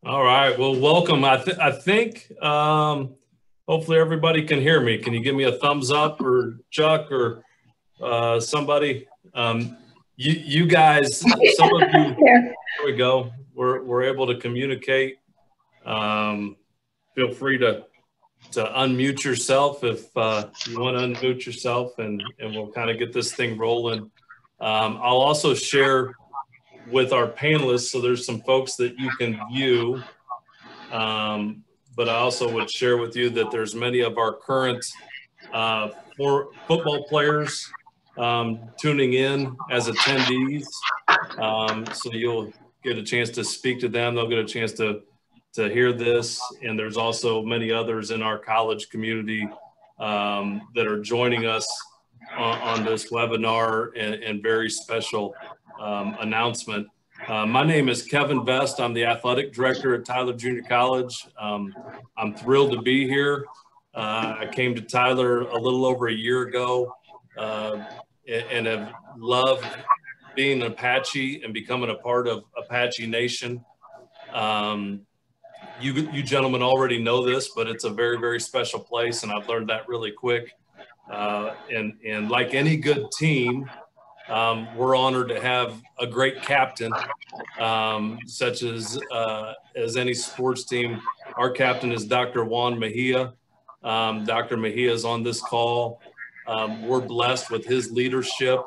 All right. Well, welcome. I think hopefully everybody can hear me. Can you give me a thumbs up, or Chuck, or somebody? You guys, some of you. There we go. We're able to communicate. Feel free to unmute yourself if you want to unmute yourself, and we'll kind of get this thing rolling. I'll also share with our panelists, so there's some folks that you can view. But I also would share with you that there's many of our current football players tuning in as attendees. So you'll get a chance to speak to them. They'll get a chance to hear this. And there's also many others in our college community that are joining us on this webinar and very special announcement. My name is Kevin Vest. I'm the athletic director at Tyler Junior College. I'm thrilled to be here. I came to Tyler a little over a year ago and have loved being an Apache and becoming a part of Apache Nation. You gentlemen already know this, but it's a very, very special place, and I've learned that really quick. And like any good team, we're honored to have a great captain, such as any sports team. Our captain is Dr. Juan Mejia. Dr. Mejia is on this call. We're blessed with his leadership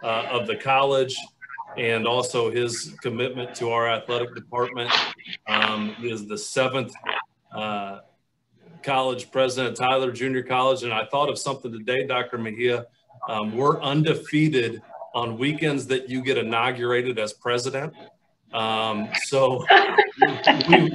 of the college and also his commitment to our athletic department. He is the 7th college president at Tyler Junior College. And I thought of something today, Dr. Mejia. We're undefeated on weekends that you get inaugurated as president. So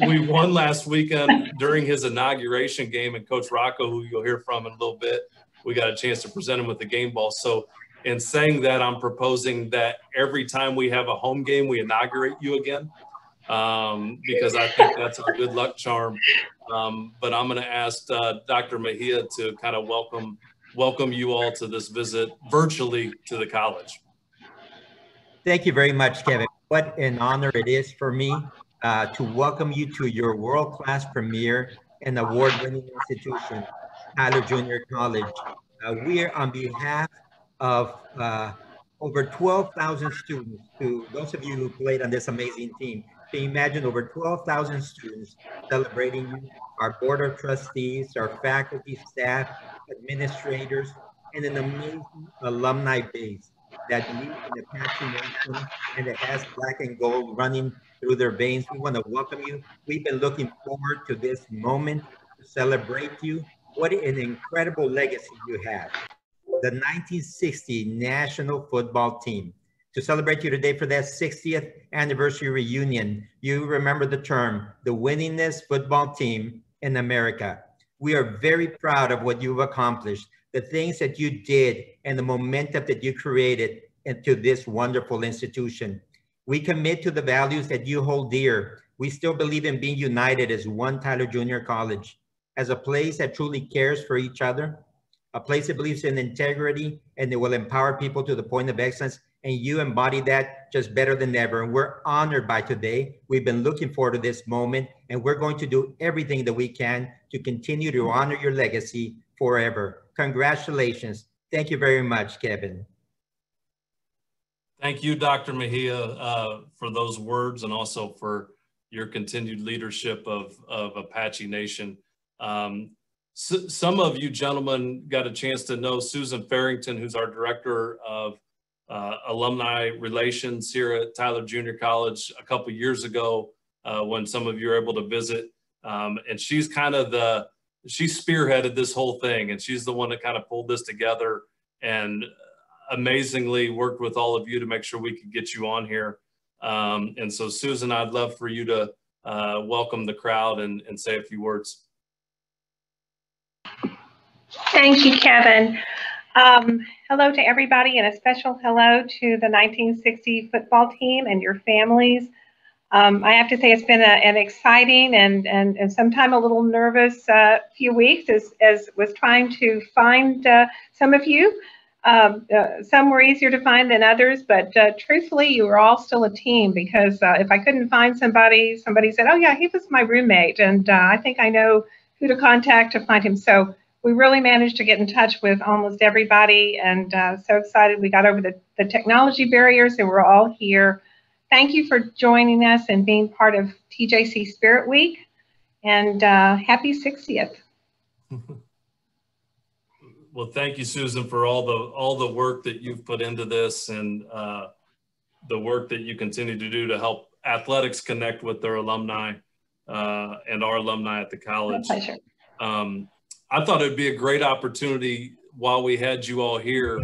we won last weekend during his inauguration game, and Coach Rocco, who you'll hear from in a little bit, we got a chance to present him with the game ball. So in saying that, I'm proposing that every time we have a home game, we inaugurate you again, because I think that's a good luck charm. But I'm going to ask Dr. Mejia to kind of welcome you all to this visit virtually to the college. Thank you very much, Kevin. What an honor it is for me to welcome you to your world-class premiere and award-winning institution, Tyler Junior College. We are on behalf of over 12,000 students. To those of you who played on this amazing team, can you imagine over 12,000 students celebrating you, our board of trustees, our faculty, staff, administrators, and an amazing alumni base that believes in Apache Nation and that has black and gold running through their veins. We want to welcome you. We've been looking forward to this moment to celebrate you. What an incredible legacy you have. The 1960 National Football Team. To celebrate you today for that 60th anniversary reunion, you remember the term, the winningest football team in America. We are very proud of what you've accomplished, the things that you did, and the momentum that you created into this wonderful institution. We commit to the values that you hold dear. We still believe in being united as one Tyler Junior College, as a place that truly cares for each other, a place that believes in integrity and that will empower people to the point of excellence. And you embody that just better than ever. And we're honored by today. We've been looking forward to this moment, and we're going to do everything that we can to continue to honor your legacy forever. Congratulations. Thank you very much, Kevin. Thank you, Dr. Mejia, for those words, and also for your continued leadership of Apache Nation. Some of you gentlemen got a chance to know Susan Farrington, who's our director of alumni relations here at Tyler Junior College a couple years ago when some of you were able to visit. And she's kind of she spearheaded this whole thing, and she's the one that kind of pulled this together and amazingly worked with all of you to make sure we could get you on here. And so Susan, I'd love for you to welcome the crowd and say a few words. Thank you, Kevin. Hello to everybody, and a special hello to the 1960 football team and your families. I have to say it's been an exciting and sometimes a little nervous few weeks as was trying to find some of you Some were easier to find than others, but truthfully, you were all still a team because if I couldn't find somebody, somebody said, oh, yeah, he was my roommate, and I think I know who to contact to find him. So we really managed to get in touch with almost everybody, and so excited we got over the technology barriers, and we're all here. Thank you for joining us and being part of TJC Spirit Week, and happy 60th. Well, thank you, Susan, for all the work that you've put into this and the work that you continue to do to help athletics connect with their alumni and our alumni at the college. My pleasure. I thought it'd be a great opportunity while we had you all here.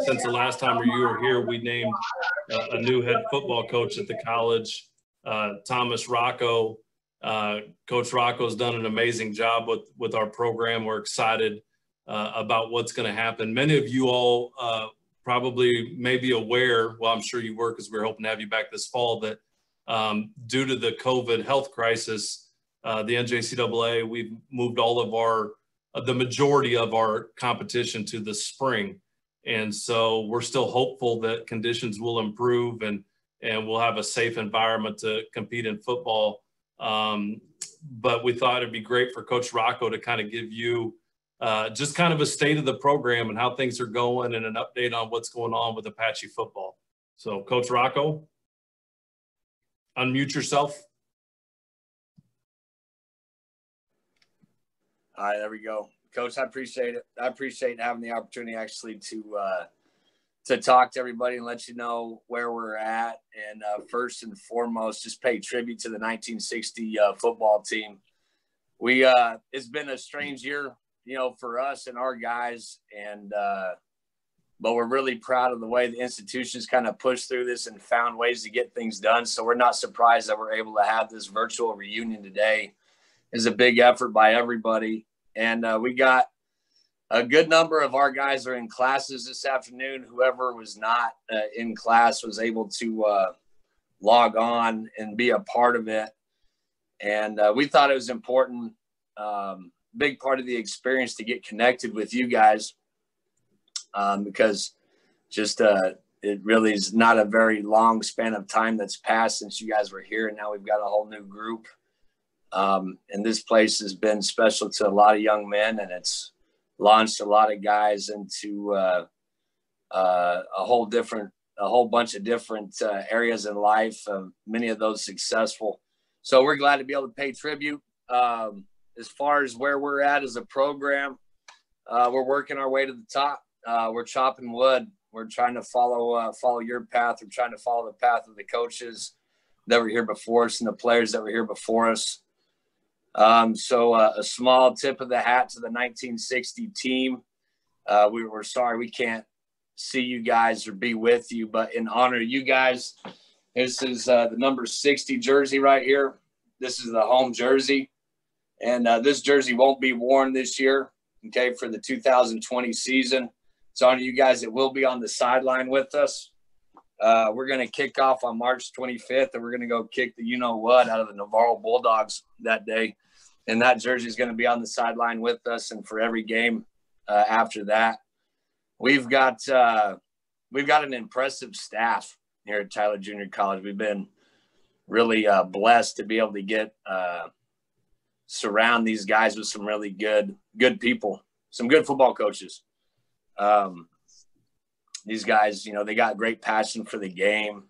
Since the last time you were here, we named a new head football coach at the college, Thomas Rocco. Coach Rocco's done an amazing job with our program. We're excited about what's going to happen. Many of you all probably may be aware, well, I'm sure you were because we're hoping to have you back this fall, that due to the COVID health crisis, the NJCAA, we've moved all of the majority of our competition to the spring. And so we're still hopeful that conditions will improve and we'll have a safe environment to compete in football. But we thought it'd be great for Coach Rocco to kind of give you just kind of a state of the program and how things are going and an update on what's going on with Apache football. So Coach Rocco, unmute yourself. All right, there we go. Coach, I appreciate it. I appreciate having the opportunity actually to talk to everybody and let you know where we're at. And first and foremost, just pay tribute to the 1960 football team. It's been a strange year, you know, for us and our guys. And but we're really proud of the way the institution's kind of pushed through this and found ways to get things done. So we're not surprised that we're able to have this virtual reunion today. It's a big effort by everybody. And we got a good number of our guys are in classes this afternoon. Whoever was not in class was able to log on and be a part of it. And we thought it was important, big part of the experience to get connected with you guys because just it really is not a very long span of time that's passed since you guys were here. And now we've got a whole new group. And this place has been special to a lot of young men, and it's launched a lot of guys into a whole bunch of different areas in life, many of those successful. So we're glad to be able to pay tribute. As far as where we're at as a program, we're working our way to the top. We're chopping wood. We're trying to follow your path. We're trying to follow the path of the coaches that were here before us and the players that were here before us. So a small tip of the hat to the 1960 team. We're sorry we can't see you guys or be with you, but in honor of you guys, this is the number 60 jersey right here. This is the home jersey. And this jersey won't be worn this year, okay, for the 2020 season. It's on you guys. It will be on the sideline with us. We're going to kick off on March 25th, and we're going to go kick the you-know-what out of the Navarro Bulldogs that day. And that jersey is going to be on the sideline with us and for every game after that. We've got an impressive staff here at Tyler Junior College. We've been really blessed to be able to get surround these guys with some really good people, some good football coaches. These guys, you know, they got great passion for the game,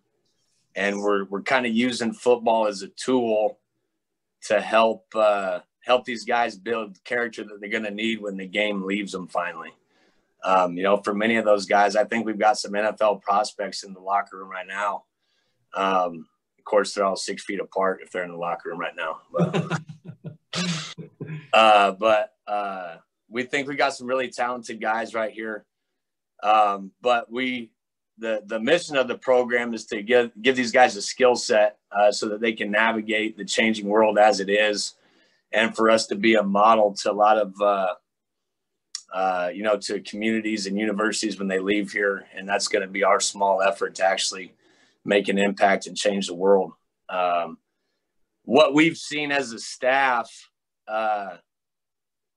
and we're kind of using football as a tool to help these guys build character that they're going to need when the game leaves them finally. You know, for many of those guys, I think we've got some NFL prospects in the locker room right now. Of course, they're all 6 feet apart if they're in the locker room right now. But we think we got some really talented guys right here. But the mission of the program is to give these guys a skill set so that they can navigate the changing world as it is, and for us to be a model to a lot of to communities and universities when they leave here. And that's going to be our small effort to actually make an impact and change the world. What we've seen as a staff,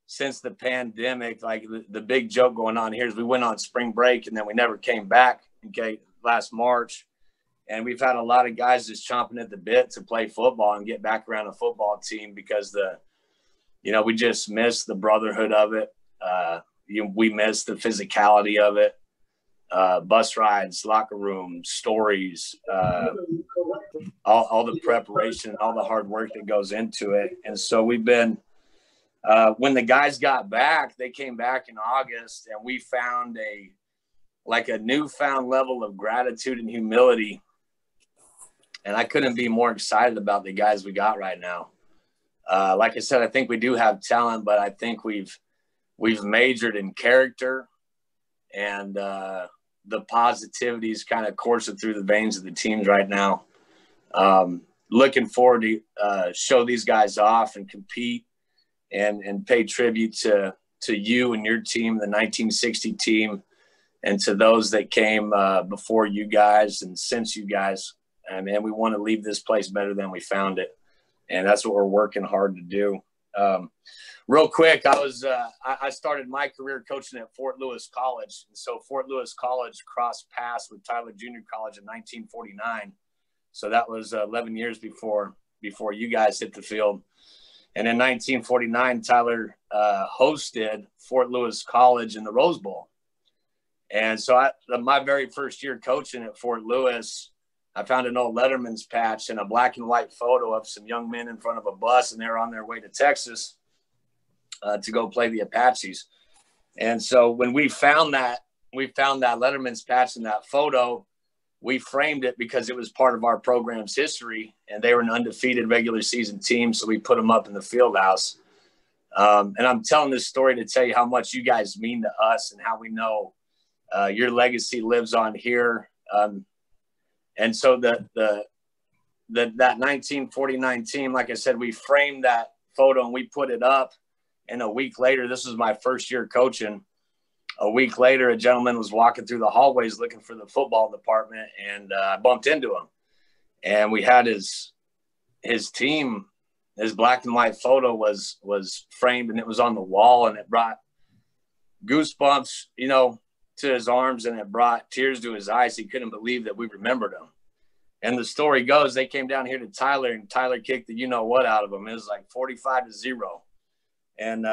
since the pandemic, like the big joke going on here is we went on spring break and then we never came back, okay, last March. And we've had a lot of guys just chomping at the bit to play football and get back around a football team because we just miss the brotherhood of it. We miss the physicality of it. Bus rides, locker rooms, stories, all the preparation, all the hard work that goes into it. And so we've been, when the guys got back, they came back in August, and we found a newfound level of gratitude and humility. And I couldn't be more excited about the guys we got right now. Like I said, I think we do have talent, but I think we've majored in character, and the positivity is kind of coursing through the veins of the teams right now. Looking forward to show these guys off and compete and pay tribute to you and your team, the 1960 team, and to those that came before you guys and since you guys. And we want to leave this place better than we found it. And that's what we're working hard to do. Real quick, I started my career coaching at Fort Lewis College. And so Fort Lewis College crossed paths with Tyler Junior College in 1949. So that was 11 years before you guys hit the field. And in 1949, Tyler hosted Fort Lewis College in the Rose Bowl. And so my very first year coaching at Fort Lewis, I found an old Letterman's patch and a black and white photo of some young men in front of a bus, and they were on their way to Texas to go play the Apaches. And so when we found that Letterman's patch in that photo, we framed it because it was part of our program's history, and they were an undefeated regular season team. So we put them up in the field house. And I'm telling this story to tell you how much you guys mean to us and how we know your legacy lives on here. And so that 1949 team, like I said, we framed that photo and we put it up. And a week later, this was my first year coaching. A week later, a gentleman was walking through the hallways looking for the football department, and I bumped into him. And we had his team, his black and white photo was framed, and it was on the wall, and it brought goosebumps, to his arms, and it brought tears to his eyes. He couldn't believe that we remembered him. And the story goes, they came down here to Tyler, and Tyler kicked the you-know-what out of him. It was like 45-0. And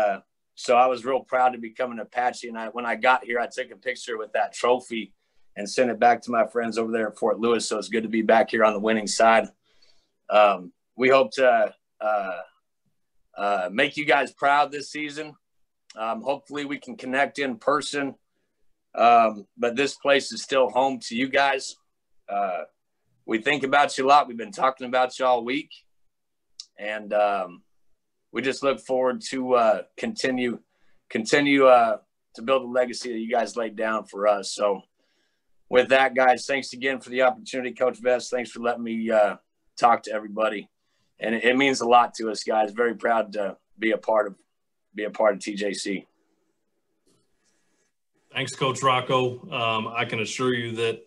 so I was real proud to become an Apache. And when I got here, I took a picture with that trophy and sent it back to my friends over there at Fort Lewis. So it's good to be back here on the winning side. We hope to make you guys proud this season. Hopefully we can connect in person. But this place is still home to you guys. We think about you a lot. We've been talking about you all week. And we just look forward to continue to build a legacy that you guys laid down for us. So with that, guys, thanks again for the opportunity. Coach Vest, thanks for letting me talk to everybody. And it means a lot to us, guys. Very proud to be a part of TJC. Thanks, Coach Rocco. I can assure you that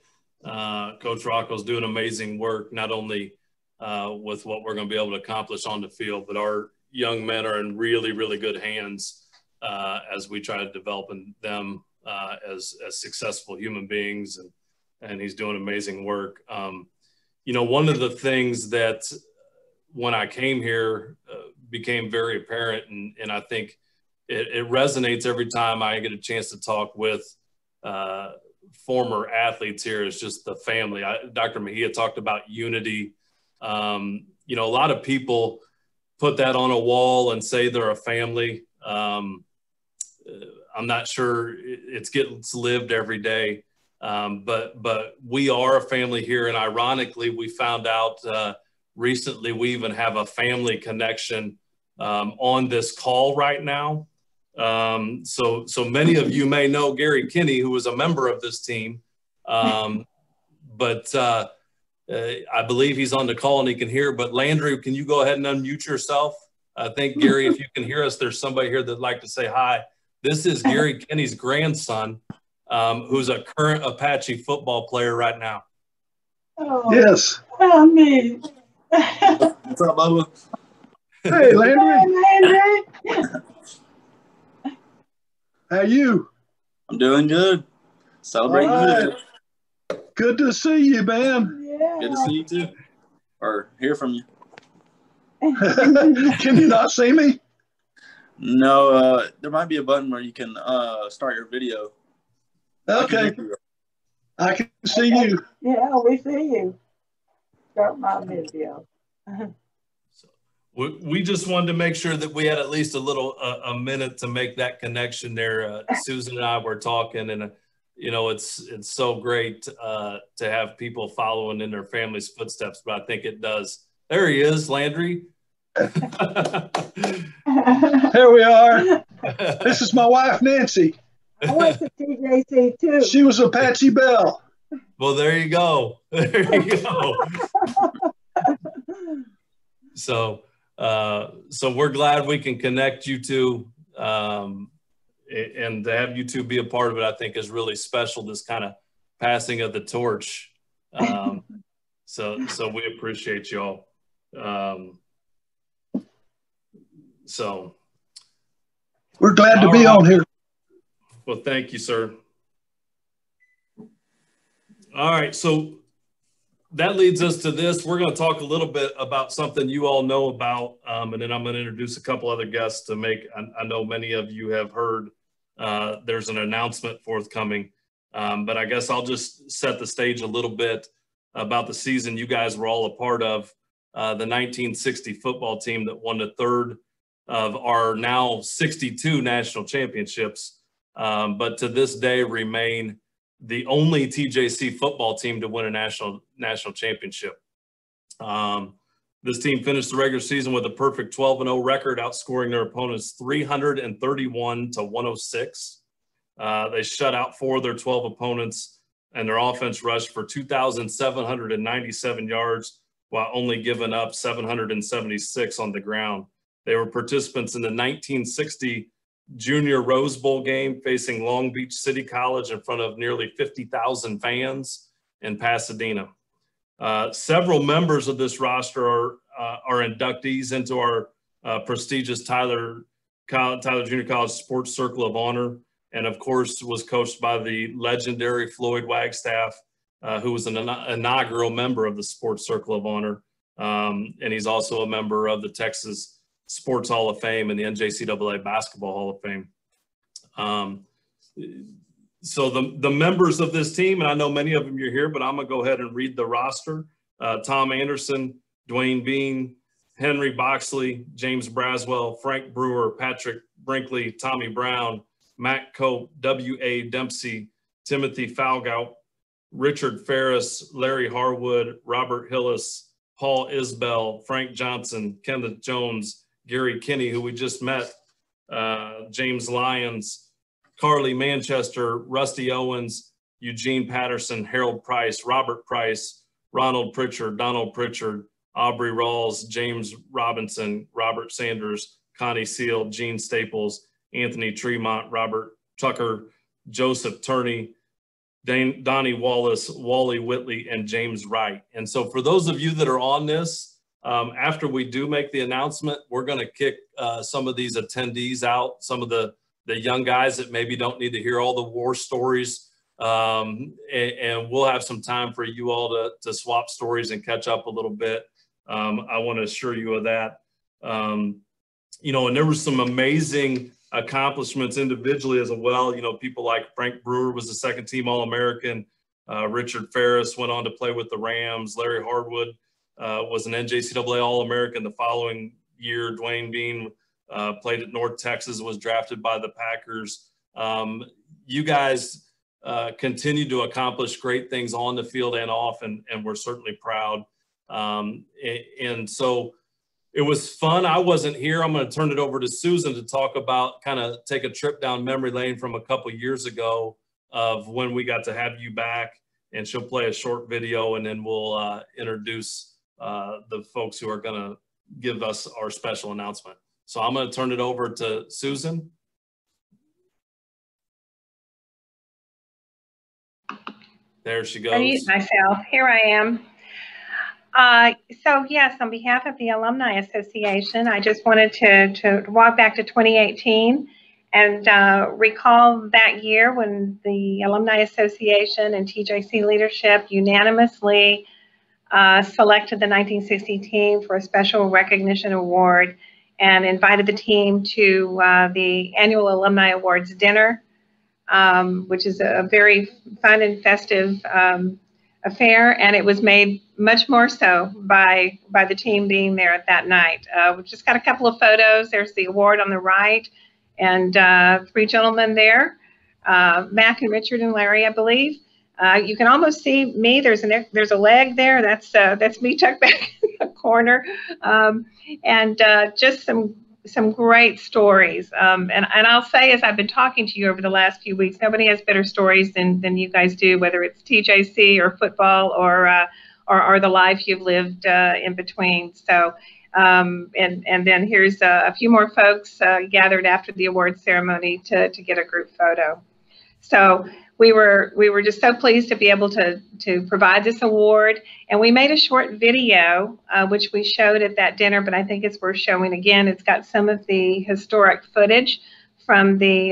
Coach Rocco's doing amazing work, not only with what we're going to be able to accomplish on the field, but our young men are in really, really good hands as we try to develop them as successful human beings, and he's doing amazing work. One of the things that when I came here became very apparent, and I think it resonates every time I get a chance to talk with former athletes here, is just the family. Dr. Mejia talked about unity. A lot of people put that on a wall and say they're a family. I'm not sure it gets lived every day, but we are a family here. And ironically, we found out recently we even have a family connection on this call right now. So many of you may know Gary Kinney, who was a member of this team, but I believe he's on the call and he can hear. But Landry, can you go ahead and unmute yourself? I think, Gary, if you can hear us, there's somebody here that'd like to say hi. This is Gary Kinney's grandson, who's a current Apache football player right now. Oh, yes. Oh, me. What's up, Bubba? Hey, Landry. Hey, Landry. How are you? I'm doing good. Celebrating right. good. Good to see you, man. Yeah. Good to see you too. Or hear from you. Can you not see me? No, there might be a button where you can start your video. Okay. I can see you. Yeah, we see you. Start my video. We just wanted to make sure that we had at least a minute to make that connection there. Susan and I were talking, and you know, it's so great to have people following in their family's footsteps. But I think it does. There he is, Landry. Here we are. This is my wife, Nancy. I went to TJC too. She was a Patsy Bell. Well, there you go. There you go. So we're glad we can connect you two, and to have you two be a part of it, I think is really special. This kind of passing of the torch. So we appreciate y'all. So we're glad to be on here. Well, thank you, sir. All right, so that leads us to this. We're going to talk a little bit about something you all know about, and then I'm going to introduce a couple other guests to make. I know many of you have heard there's an announcement forthcoming, but I guess I'll just set the stage a little bit about the season you guys were all a part of, the 1960 football team that won the third of our now 62 national championships, but to this day remain the only TJC football team to win a national championship. This team finished the regular season with a perfect 12-0 record, outscoring their opponents 331-106. They shut out 4 of their 12 opponents, and their offense rushed for 2,797 yards while only giving up 776 on the ground. They were participants in the 1960 Junior Rose Bowl game, facing Long Beach City College in front of nearly 50,000 fans in Pasadena. Several members of this roster are inductees into our prestigious Tyler Junior College Sports Circle of Honor, and of course was coached by the legendary Floyd Wagstaff, who was an inaugural member of the Sports Circle of Honor, and he's also a member of the Texas Sports Hall of Fame and the NJCAA Basketball Hall of Fame. So the members of this team, and I know many of them you're here, but I'm gonna go ahead and read the roster. Tom Anderson, Dwayne Bean, Henry Boxley, James Braswell, Frank Brewer, Patrick Brinkley, Tommy Brown, Matt Cope, W.A. Dempsey, Timothy Falgout, Richard Ferris, Larry Harwood, Robert Hillis, Paul Isbell, Frank Johnson, Kenneth Jones, Gary Kinney, who we just met, James Lyons, Carly Manchester, Rusty Owens, Eugene Patterson, Harold Price, Robert Price, Ronald Pritchard, Donald Pritchard, Aubrey Rawls, James Robinson, Robert Sanders, Connie Seal, Gene Staples, Anthony Tremont, Robert Tucker, Joseph Turney, Donnie Wallace, Wally Whitley, and James Wright. And so for those of you that are on this, after we do make the announcement, we're going to kick some of these attendees out, some of the young guys that maybe don't need to hear all the war stories. And we'll have some time for you all to swap stories and catch up a little bit. I want to assure you of that. You know, and there were some amazing accomplishments individually as well. You know, people like Frank Brewer was a second team All-American. Richard Ferris went on to play with the Rams. Larry Harwood was an NJCAA All-American the following year. Dwayne Bean played at North Texas, was drafted by the Packers. You guys continue to accomplish great things on the field and off, and we're certainly proud. And so it was fun. I wasn't here. I'm going to turn it over to Susan to talk about, kind of take a trip down memory lane from a couple years ago of when we got to have you back, and she'll play a short video, and then we'll introduce the folks who are going to give us our special announcement. So I'm going to turn it over to Susan. There she goes. Unmute myself. Here I am. So yes, on behalf of the Alumni Association, I just wanted to walk back to 2018 and recall that year when the Alumni Association and TJC leadership unanimously selected the 1960 team for a special recognition award and invited the team to the annual Alumni Awards dinner, which is a very fun and festive affair, and it was made much more so by the team being there at that night. We've just got a couple of photos. There's the award on the right, and 3 gentlemen there, Mac and Richard and Larry, I believe. You can almost see me. There's a leg there. That's me tucked back in the corner, and just some great stories. And I'll say, as I've been talking to you over the last few weeks, nobody has better stories than you guys do, whether it's TJC or football or the life you've lived in between. So, and then here's a few more folks gathered after the award ceremony to get a group photo. So we were just so pleased to be able to provide this award, and we made a short video which we showed at that dinner, but I think it's worth showing again. It's got some of the historic footage from the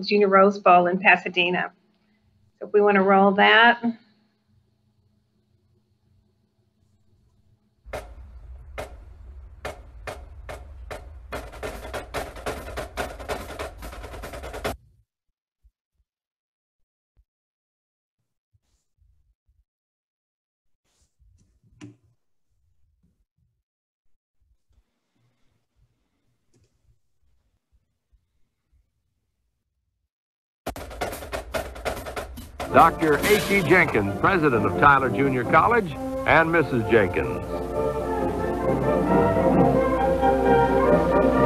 Junior Rose Bowl in Pasadena. So if we want to roll that. Dr. H.E. Jenkins, president of Tyler Junior College, and Mrs. Jenkins.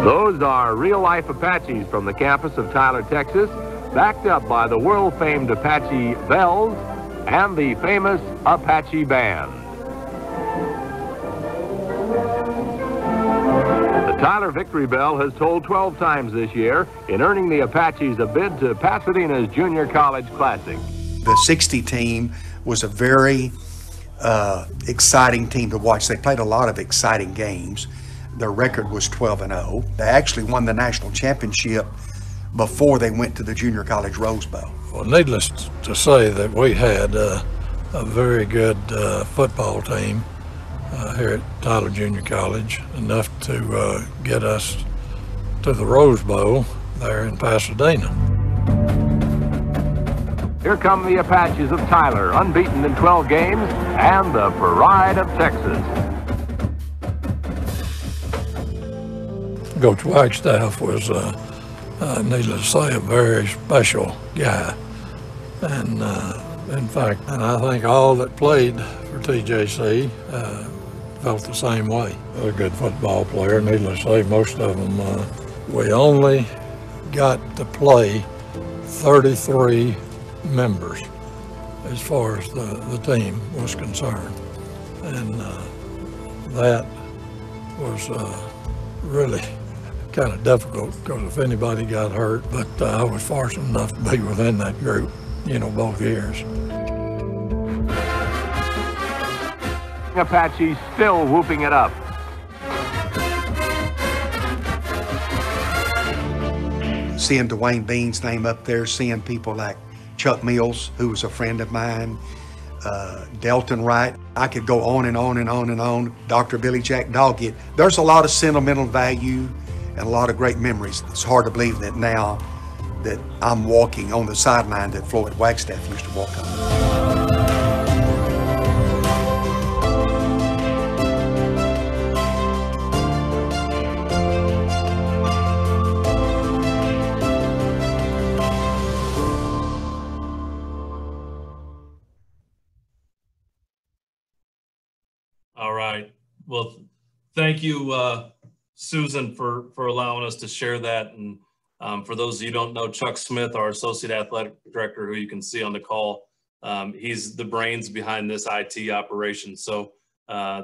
Those are real-life Apaches from the campus of Tyler, Texas, backed up by the world-famed Apache bells and the famous Apache Band. The Tyler Victory Bell has tolled 12 times this year in earning the Apaches a bid to Pasadena's Junior College Classic. The 60 team was a very exciting team to watch. They played a lot of exciting games. Their record was 12-0. They actually won the national championship before they went to the Junior College Rose Bowl. Well, needless to say that we had a very good football team here at Tyler Junior College, enough to get us to the Rose Bowl there in Pasadena. Here come the Apaches of Tyler, unbeaten in 12 games, and the pride of Texas. Coach Wagstaff was, needless to say, a very special guy. And in fact, and I think all that played for TJC felt the same way. A good football player, needless to say, most of them. We only got to play 33 members as far as the team was concerned, and that was really kind of difficult, because if anybody got hurt, but I was fortunate enough to be within that group, you know, both years. Apaches still whooping it up. Seeing Dwayne Bean's name up there, seeing people like Chuck Mills, who was a friend of mine, Delton Wright. I could go on and on and on and on. Dr. Billy Jack Doggett. There's a lot of sentimental value and a lot of great memories. It's hard to believe that now that I'm walking on the sideline that Floyd Wagstaff used to walk on. All right. Well, thank you, Susan, for allowing us to share that. And for those of you who don't know, Chuck Smith, our Associate Athletic Director, who you can see on the call, he's the brains behind this IT operation. So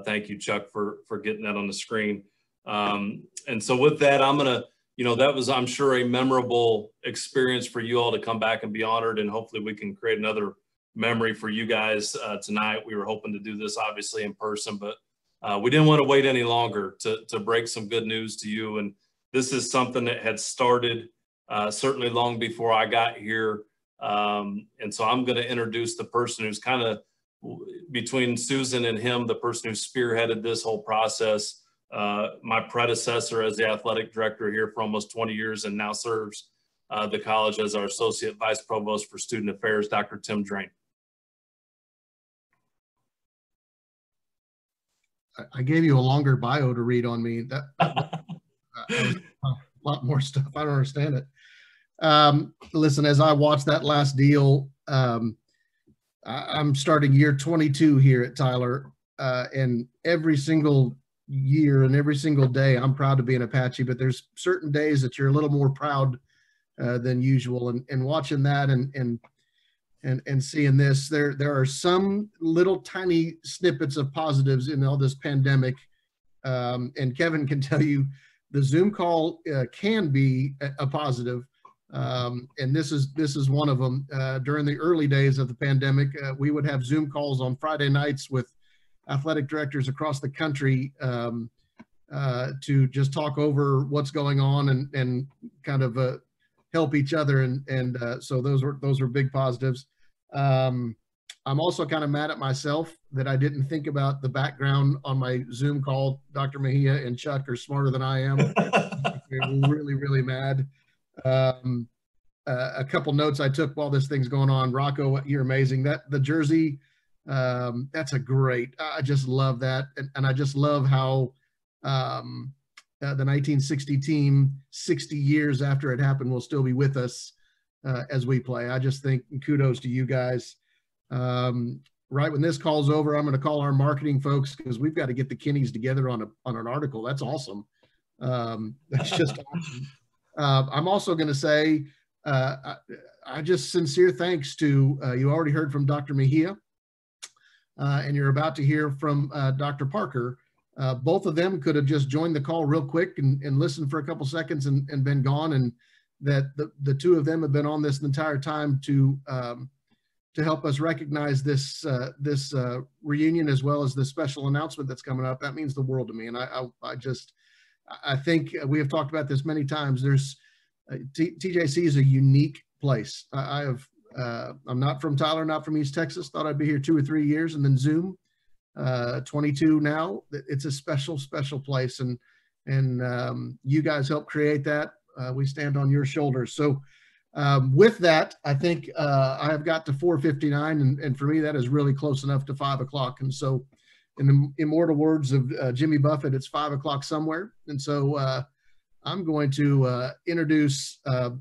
thank you, Chuck, for getting that on the screen. And so with that, I'm going to, you know, that was, I'm sure, a memorable experience for you all to come back and be honored. And hopefully we can create another memory for you guys tonight. We were hoping to do this obviously in person, but we didn't want to wait any longer to break some good news to you. And this is something that had started certainly long before I got here. And so I'm going to introduce the person who's kind of between Susan and him, the person who spearheaded this whole process. My predecessor as the athletic director here for almost 20 years and now serves the college as our Associate Vice Provost for Student Affairs, Dr. Tim Drain. I gave you a longer bio to read on me. That was a lot more stuff. I don't understand it. Listen, as I watched that last deal, I'm starting year 22 here at Tyler, and every single year and every single day, I'm proud to be an Apache, but there's certain days that you're a little more proud than usual. And watching that and seeing this, there are some little tiny snippets of positives in all this pandemic. And Kevin can tell you the Zoom call can be a positive. And this is one of them. During the early days of the pandemic, we would have Zoom calls on Friday nights with athletic directors across the country to just talk over what's going on and kind of help each other. And so those were big positives. I'm also kind of mad at myself that I didn't think about the background on my Zoom call. Dr. Mejia and Chuck are smarter than I am. They're really, really mad. A couple notes I took while this thing's going on. Rocco, you're amazing. The jersey, that's a great. I just love that, and I just love how the 1960 team, 60 years after it happened, will still be with us as we play. I just think kudos to you guys. Right when this call's over, I'm going to call our marketing folks because we've got to get the Kinneys together on an article. That's awesome. That's just awesome. I'm also going to say, I just sincere thanks to, you already heard from Dr. Mejia, and you're about to hear from Dr. Parker. Both of them could have just joined the call real quick and listened for a couple seconds and been gone. And that the two of them have been on this the entire time to help us recognize this reunion as well as the special announcement that's coming up. That means the world to me. And I think we have talked about this many times. There's TJC is a unique place. I'm not from Tyler, not from East Texas. Thought I'd be here 2 or 3 years, and then Zoom, 22 now. It's a special, special place, and you guys helped create that. We stand on your shoulders. So with that, I think I have got to 4:59, and for me, that is really close enough to 5 o'clock. And so, in the immortal words of Jimmy Buffett, it's 5 o'clock somewhere. And so I'm going to introduce a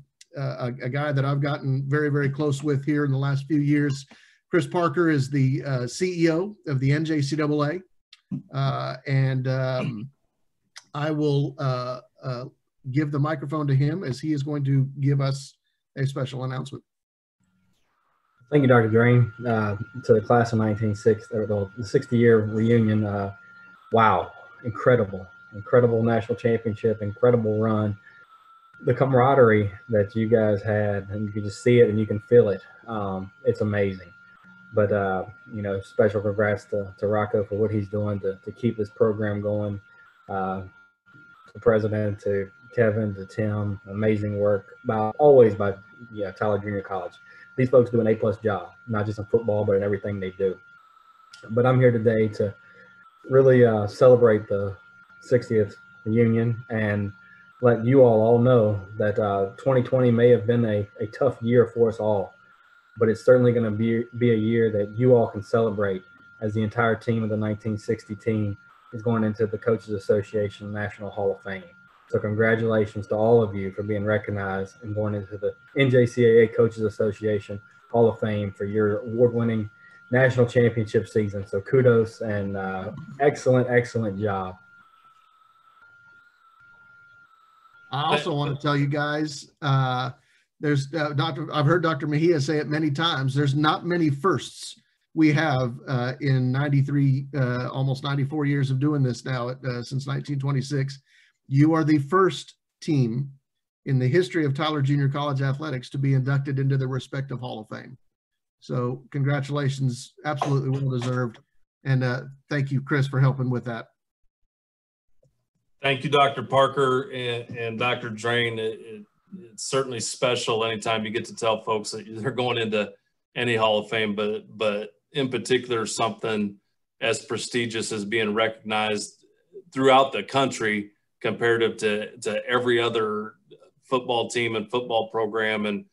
guy that I've gotten very, very close with here in the last few years. Chris Parker is the CEO of the NJCAA. And I will give the microphone to him as he is going to give us a special announcement. Thank you, Dr. Drain. To the class of 1960, or the 60-year reunion. Wow, incredible national championship, incredible run. The camaraderie that you guys had, and you can just see it and you can feel it. It's amazing. But special congrats to Rocco for what he's doing to keep this program going. To the president, to Kevin, to Tim, amazing work always by Tyler Junior College. These folks do an A+ job, not just in football, but in everything they do. But I'm here today to really celebrate the 60th reunion and let you all know that 2020 may have been a tough year for us all, but it's certainly going to be a year that you all can celebrate, as the entire team of the 1960 team is going into the Coaches Association National Hall of Fame. So congratulations to all of you for being recognized and going into the NJCAA Coaches Association Hall of Fame for your award-winning national championship season. So kudos and excellent job. I also want to tell you guys, there's I've heard Dr. Mejia say it many times. There's not many firsts we have in 93, almost 94 years of doing this now, since 1926. You are the first team in the history of Tyler Junior College athletics to be inducted into the respective Hall of Fame. So congratulations, absolutely well deserved. And thank you, Chris, for helping with that. Thank you, Dr. Parker and Dr. Drain. it's certainly special anytime you get to tell folks that they're going into any Hall of Fame, but in particular, something as prestigious as being recognized throughout the country comparative to every other football team and football program. And,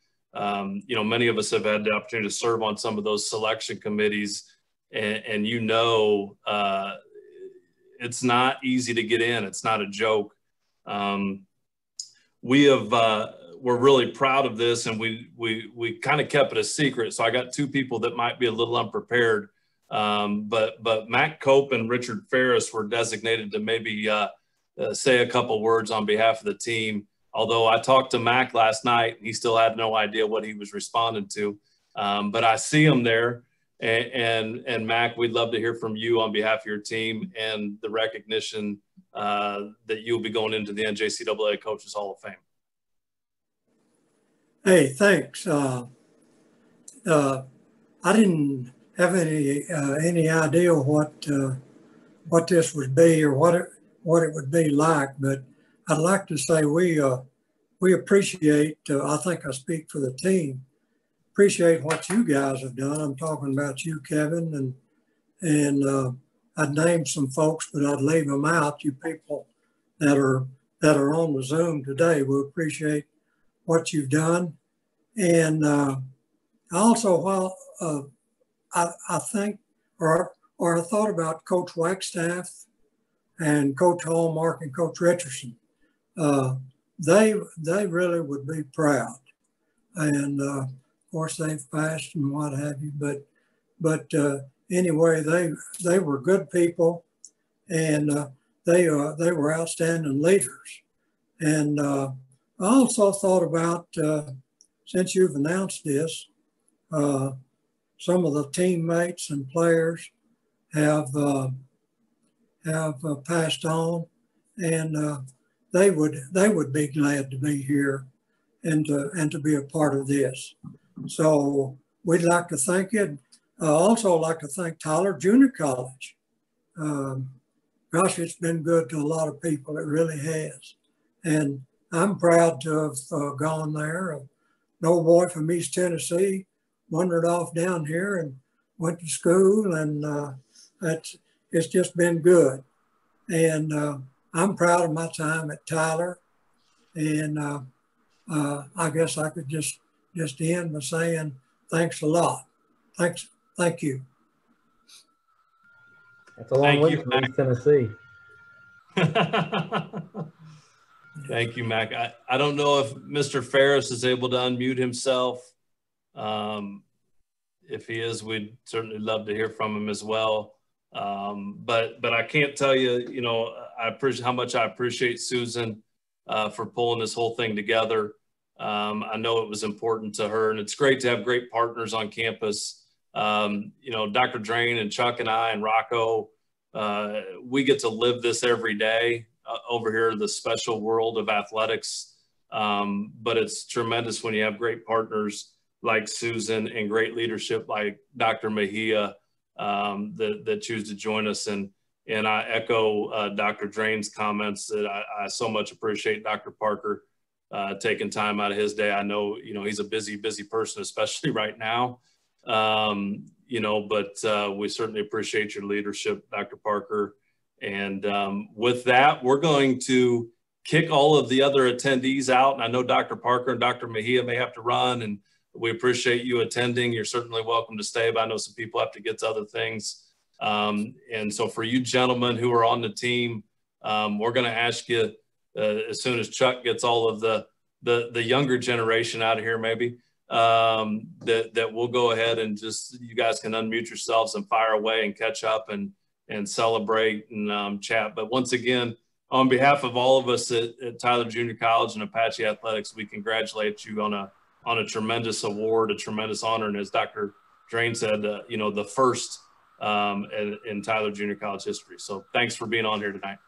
you know, many of us have had the opportunity to serve on some of those selection committees, and you know, it's not easy to get in. It's not a joke. We're really proud of this, and we kind of kept it a secret. So I got two people that might be a little unprepared, but Matt Cope and Richard Ferris were designated to maybe say a couple words on behalf of the team. Although I talked to Mac last night, he still had no idea what he was responding to. But I see him there, and Mac, we'd love to hear from you on behalf of your team and the recognition that you'll be going into the NJCAA Coaches Hall of Fame. Hey, thanks. I didn't have any idea what this would be or what it would be like, but I'd like to say we appreciate. I think I speak for the team. Appreciate what you guys have done. I'm talking about you, Kevin, and I'd name some folks, but I'd leave them out. You people that are on the Zoom today, we appreciate what you've done. And also, while I think, or I thought about Coach Wagstaff and Coach Hallmark and Coach Richardson, they really would be proud. And of course, they've passed and what have you. But anyway, they were good people, and they were outstanding leaders. And I also thought about, since you've announced this, some of the teammates and players have passed on, and they would be glad to be here and to be a part of this. So we'd like to thank you. Also like to thank Tyler Junior College. Gosh, it's been good to a lot of people. It really has. And I'm proud to have gone there. An old boy from East Tennessee wandered off down here and went to school, and it's just been good. And I'm proud of my time at Tyler. And I guess I could just end by saying thanks a lot. Thank you. That's a long way from East Tennessee. Thank you, Mac. I don't know if Mr. Ferris is able to unmute himself. If he is, we'd certainly love to hear from him as well. But I can't tell you, you know, I appreciate how much I appreciate Susan for pulling this whole thing together. I know it was important to her, and it's great to have great partners on campus. You know, Dr. Drain and Chuck and I and Rocco, we get to live this every day over here in the special world of athletics. But it's tremendous when you have great partners like Susan and great leadership like Dr. Mejia that choose to join us. And I echo Dr. Drain's comments that I so much appreciate Dr. Parker taking time out of his day. I know, you know, he's a busy person, especially right now. You know, but we certainly appreciate your leadership, Dr. Parker. And with that, we're going to kick all of the other attendees out. And I know Dr. Parker and Dr. Mejia may have to run, and we appreciate you attending. You're certainly welcome to stay, but I know some people have to get to other things. And so for you gentlemen who are on the team, we're going to ask you as soon as Chuck gets all of the younger generation out of here, maybe, that we'll go ahead and just, you guys can unmute yourselves and fire away and catch up and celebrate and chat. But once again, on behalf of all of us at Tyler Junior College and Apache Athletics, we congratulate you on a tremendous award, a tremendous honor. And as Dr. Drain said, you know, the first in Tyler Junior College history. So thanks for being on here tonight.